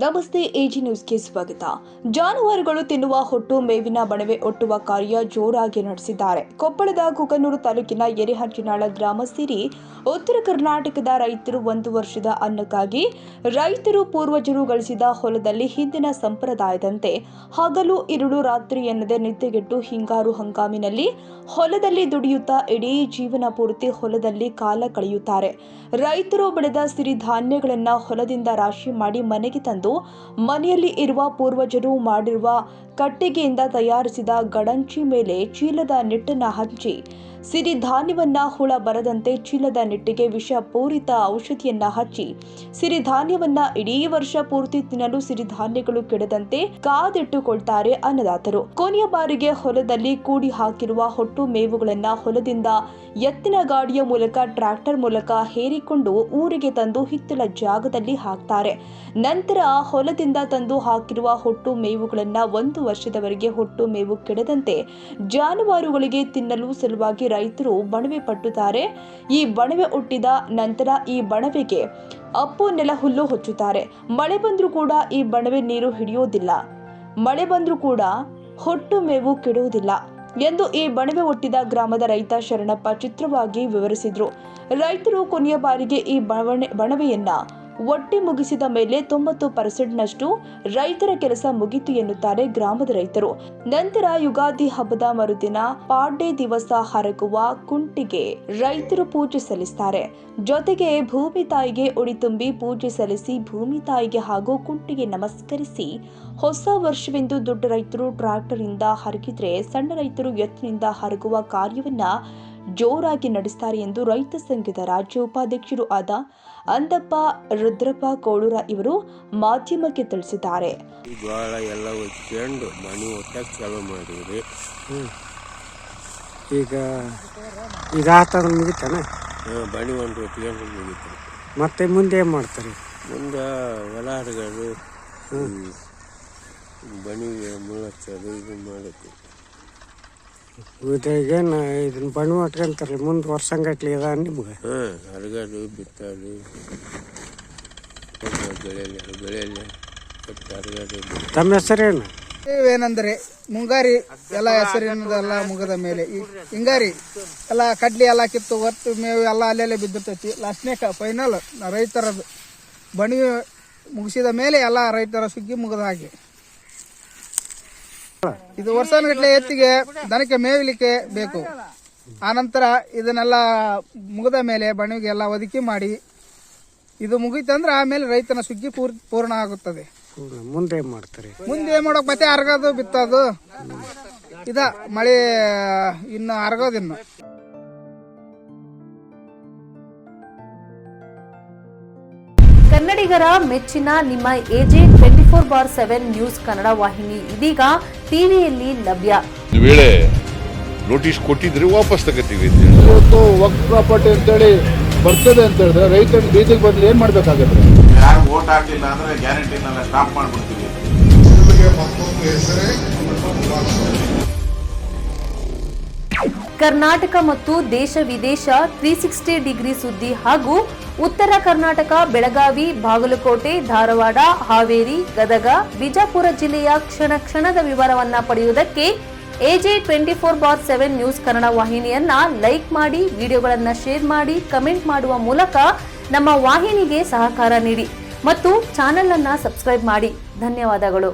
ನಮಸ್ತೆ, ಎಜಿ ನ್ಯೂಸ್ಗೆ ಸ್ವಾಗತ. ಜಾನುವಾರುಗಳು ತಿನ್ನುವ ಹೊಟ್ಟು ಮೇವಿನ ಬಣವೆ ಒಟ್ಟುವ ಕಾರ್ಯ ಜೋರಾಗಿ ನಡೆಸಿದ್ದಾರೆ. ಕೊಪ್ಪಳದ ಕುಕನೂರು ತಾಲೂಕಿನ ಎರೆಹಂಚಿನಾಳ ಗ್ರಾಮ ಸೇರಿ ಉತ್ತರ ಕರ್ನಾಟಕದ ರೈತರು 1 ವರ್ಷದ ಅನ್ನಕ್ಕಾಗಿ ರೈತರು ಪೂರ್ವಜರು ಗಳಿಸಿದ ಹೊಲದಲ್ಲಿ ಹಿಂದಿನ ಸಂಪ್ರದಾಯದಂತೆ ಹಗಲು ಇರುಳು ರಾತ್ರಿ ಎನ್ನದೆ ನಿದ್ದೆಗೆಟ್ಟು ಹಿಂಗಾರು ಹಂಗಾಮಿನಲ್ಲಿ ಹೊಲದಲ್ಲಿ ದುಡಿಯುತ್ತಾ ಇಡೀ ಜೀವನ ಪೂರ್ತಿ ಹೊಲದಲ್ಲಿ ಕಾಲ ಕಳೆಯುತ್ತಾರೆ. ರೈತರು ಬೆಳೆದ ಸಿರಿಧಾನ್ಯಗಳನ್ನು ಹೊಲದಿಂದ ರಾಶಿ ಮಾಡಿ ಮನೆಗೆ ತಂದು ಮನೆಯಲ್ಲಿ ಇರುವ ಪೂರ್ವಜರು ಮಾಡಿರುವ ಕಟ್ಟಿಗೆಯಿಂದ ತಯಾರಿಸಿದ ಗಡಂಚಿ ಮೇಲೆ ಚೀಲದ ನಿಟ್ಟನ್ನು ಹಂಚಿ ಸಿರಿಧಾನ್ಯವನ್ನ ಹುಳ ಬರದಂತೆ ಚೀಲದ ನಿಟ್ಟಿಗೆ ವಿಷಪೂರಿತ ಔಷಧಿಯನ್ನ ಹಚ್ಚಿ ಸಿರಿಧಾನ್ಯವನ್ನ ಇಡೀ ವರ್ಷ ಪೂರ್ತಿ ತಿನ್ನಲು ಸಿರಿಧಾನ್ಯಗಳು ಕೆಡದಂತೆ ಕಾದಿಟ್ಟುಕೊಳ್ತಾರೆ ಅನ್ನದಾತರು. ಕೊನೆಯ ಬಾರಿಗೆ ಹೊಲದಲ್ಲಿ ಕೂಡಿ ಹಾಕಿರುವ ಹೊಟ್ಟು ಮೇವುಗಳನ್ನ ಹೊಲದಿಂದ ಎತ್ತಿನ ಗಾಡಿಯ ಮೂಲಕ ಟ್ರ್ಯಾಕ್ಟರ್ ಮೂಲಕ ಹೇರಿಕೊಂಡು ಊರಿಗೆ ತಂದು ಹಿತ್ತಲ ಜಾಗದಲ್ಲಿ ಹಾಕ್ತಾರೆ. ನಂತರ ಹೊಲದಿಂದ ತಂದು ಹಾಕಿರುವ ಹೊಟ್ಟು ಮೇವುಗಳನ್ನ 1 ವರ್ಷದವರೆಗೆ ಹೊಟ್ಟು ಮೇವು ಕೆಡದಂತೆ ಜಾನುವಾರುಗಳಿಗೆ ತಿನ್ನಲು ಸಲುವಾಗಿ ರೈತರು ಬಣವೆ ಪಟ್ಟುತ್ತಾರೆ. ಈ ಬಣವೆ ಹುಟ್ಟಿದ ನಂತರ ಈ ಬಣವೆಗೆ ಅಪ್ಪು ನೆಲ ಹುಲ್ಲು ಹೊಚ್ಚುತ್ತಾರೆ. ಮಳೆ ಬಂದರೂ ಕೂಡ ಈ ಬಣವೆ ನೀರು ಹಿಡಿಯೋದಿಲ್ಲ, ಮಳೆ ಬಂದರೂ ಕೂಡ ಹೊಟ್ಟು ಮೇವು ಕೆಡುವುದಿಲ್ಲ ಎಂದು ಈ ಬಣವೆ ಹುಟ್ಟಿದ ಗ್ರಾಮದ ರೈತ ಶರಣಪ್ಪ ಚಿತ್ರವಾಗಿ ವಿವರಿಸಿದ್ರು. ರೈತರು ಕೊನೆಯ ಬಾರಿಗೆ ಈ ಬಣವೆಯನ್ನ ಒಟ್ಟಿ ಮುಗಿಸಿದ ಮೇಲೆ 90% ರೈತರ ಕೆಲಸ ಮುಗಿತು ಎನ್ನುತ್ತಾರೆ ಗ್ರಾಮದ ರೈತರು. ನಂತರ ಯುಗಾದಿ ಹಬ್ಬದ ಮರುದಿನ ಪಾಡ್ಡೆ ದಿವಸ ಹರಗುವ ಕುಂಟಿಗೆ ರೈತರು ಪೂಜೆ ಸಲ್ಲಿಸುತ್ತಾರೆ. ಜೊತೆಗೆ ಭೂಮಿ ತಾಯಿಗೆ ಉಡಿ ತುಂಬಿ ಪೂಜೆ ಸಲ್ಲಿಸಿ ಭೂಮಿ ತಾಯಿಗೆ ಹಾಗೂ ಕುಂಟಿಗೆ ನಮಸ್ಕರಿಸಿ ಹೊಸ ವರ್ಷವೆಂದು ದೊಡ್ಡ ರೈತರು ಟ್ರ್ಯಾಕ್ಟರ್ ಇಂದ ಹರಗಿದ್ರೆ ಸಣ್ಣ ರೈತರು ಎತ್ತಿನಿಂದ ಹರಗುವ ಕಾರ್ಯವನ್ನ ಜೋರಾಗಿ ನಡೆಸುತ್ತಾರೆ ಎಂದು ರೈತ ಸಂಘದ ರಾಜ್ಯ ಉಪಾಧ್ಯಕ್ಷರು ಆದ ಅಂದಪ್ಪ ರುದ್ರಪ್ಪ ಕೋಳೂರ ಇವರು ಮಾಧ್ಯಮಕ್ಕೆ ತಿಳಿಸಿದ್ದಾರೆ. ಜೋಳ ಎಲ್ಲ ಒಚ್ಕೊಂಡು ಮನೆ ಒಟ್ಟಕ್ಕೆ ಚಾಲು ಮಾಡಿದ್ರಿ. ಈಗ ಆತದ ಮುಗಿತಾನ ಬಣಿ ಒಂದು ಒಟ್ಟಿಗೆ ಮುಗಿತು. ಮತ್ತೆ ಮುಂದೆ ಏನು ಮಾಡ್ತಾರೆ? ಮುಂದೆ ಹೊಲ ಹರಗೋದು, ಬಣಿಗೆ ಮುಳಚ್ಚೋದು ಇದು ಮಾಡುತ್ತೆ. ಈಗೇನು ಇದನ್ನ ಬಣ್ಣು ಹೊಟ್ಕೊಂತಾರೆ ಮುಂದೆ ವರ್ಷಂಗಟ್ಲಿ ಅದ ನಿಮ್ಗೆ? ಹರಗೋದು, ಬಿತ್ತೋದು, ಬೆಳೆಯಲ್ಲಿ ಹರಗೋದು. ತಮ್ಮ ಹೆಸರೇನು? ಏನಂದ್ರೆ ಮುಂಗಾರಿ ಎಲ್ಲ ಹೆಸರಿನದೆಲ್ಲ ಮುಗದ ಮೇಲೆ ಹಿಂಗಾರಿ ಎಲ್ಲ ಕಡ್ಲಿ ಎಲ್ಲ ಕಿತ್ತು ಒತ್ತು ಮೇವು ಎಲ್ಲ ಅಲ್ಲೆಲ್ಲೇ ಬಿದ್ದಿರ್ತೈತಿ. ಲಾಸ್ಟ್ನೇ ಫೈನಲ್ ರೈತರದ್ದು ಬಣಿ ಮುಗಿಸಿದ ಮೇಲೆ ಎಲ್ಲ ರೈತರ ಸುಗ್ಗಿ ಮುಗಿದ ಹಾಗೆ. ಇದು ವರ್ಷಗಟ್ಟಲೆ ಎತ್ತಿಗೆ ದನಕ್ಕೆ ಮೇಯಲಿಕ್ಕೆ ಬೇಕು. ಆನಂತರ ಇದನ್ನೆಲ್ಲ ಮುಗಿದ ಮೇಲೆ ಬಣಿಗೆ ಎಲ್ಲ ಒದಕಿ ಮಾಡಿ ಇದು ಮುಗಿತಂದ್ರೆ ಆಮೇಲೆ ರೈತನ ಸುಗ್ಗಿ ಪೂರ್ಣ ಆಗುತ್ತದೆ. ಮುಂದೆ ಏನ್ ಮಾಡ್ತಾರೆ? ಮುಂದೆ ಏನ್ ಮಾಡೋಕ್ ಮತ್ತೆ ಹರಗೋದು, ಬಿತ್ತೋದು ಇದ ಮಳೆ ಇನ್ನು ಹರಗೋದಿನ್ನು. ಕನ್ನಡಿಗರ ಮೆಚ್ಚಿನ ನಿಮ್ಮ ಎಜೆ 24/7 ನ್ಯೂಸ್ ಕನ್ನಡ ವಾಹಿನಿ ಇದೀಗ ಟಿವಿಯಲ್ಲಿ ಲಭ್ಯ. ಒಂದು ವೇಳೆ ನೋಟಿಸ್ ಕೊಟ್ಟಿದ್ರೆ ವಾಪಸ್ ತಗೋತೀವಿ. ಇವತ್ತು ವಕ್ಫ್ ಪ್ರಾಪರ್ಟಿ ಅಂತೇಳಿ ಬರ್ತದೆ ಅಂತ ಹೇಳಿದ್ರೆ ರೈತರ ಬೀದಿಗೆ ಬಂದು ಏನ್ ಮಾಡ್ಬೇಕಾಗತ್ತೆ? ಯಾರು ವೋಟ್ ಹಾಕಲಿಲ್ಲ ಅಂದ್ರೆ ಗ್ಯಾರಂಟಿನೆಲ್ಲ ಸ್ಟಾಪ್ ಮಾಡ್ಬಿಡ್ತೀವಿ. ಕರ್ನಾಟಕ ಮತ್ತು ದೇಶ ವಿದೇಶ 360 ಡಿಗ್ರಿ ಸುದ್ದಿ ಹಾಗೂ ಉತ್ತರ ಕರ್ನಾಟಕ, ಬೆಳಗಾವಿ, ಬಾಗಲಕೋಟೆ, ಧಾರವಾಡ, ಹಾವೇರಿ, ಗದಗ, ಬಿಜಾಪುರ ಜಿಲ್ಲೆಯ ಕ್ಷಣ ಕ್ಷಣದ ವಿವರವನ್ನ ಪಡೆಯುವುದಕ್ಕೆ ಎಜೆ 24/7 ನ್ಯೂಸ್ ಕನ್ನಡ ವಾಹಿನಿಯನ್ನ ಲೈಕ್ ಮಾಡಿ, ವಿಡಿಯೋಗಳನ್ನ ಶೇರ್ ಮಾಡಿ, ಕಮೆಂಟ್ ಮಾಡುವ ಮೂಲಕ ನಮ್ಮ ವಾಹಿನಿಗೆ ಸಹಕಾರ ನೀಡಿ ಮತ್ತು ಚಾನೆಲ್ ಅನ್ನ ಸಬ್ಸ್ಕ್ರೈಬ್ ಮಾಡಿ. ಧನ್ಯವಾದಗಳು.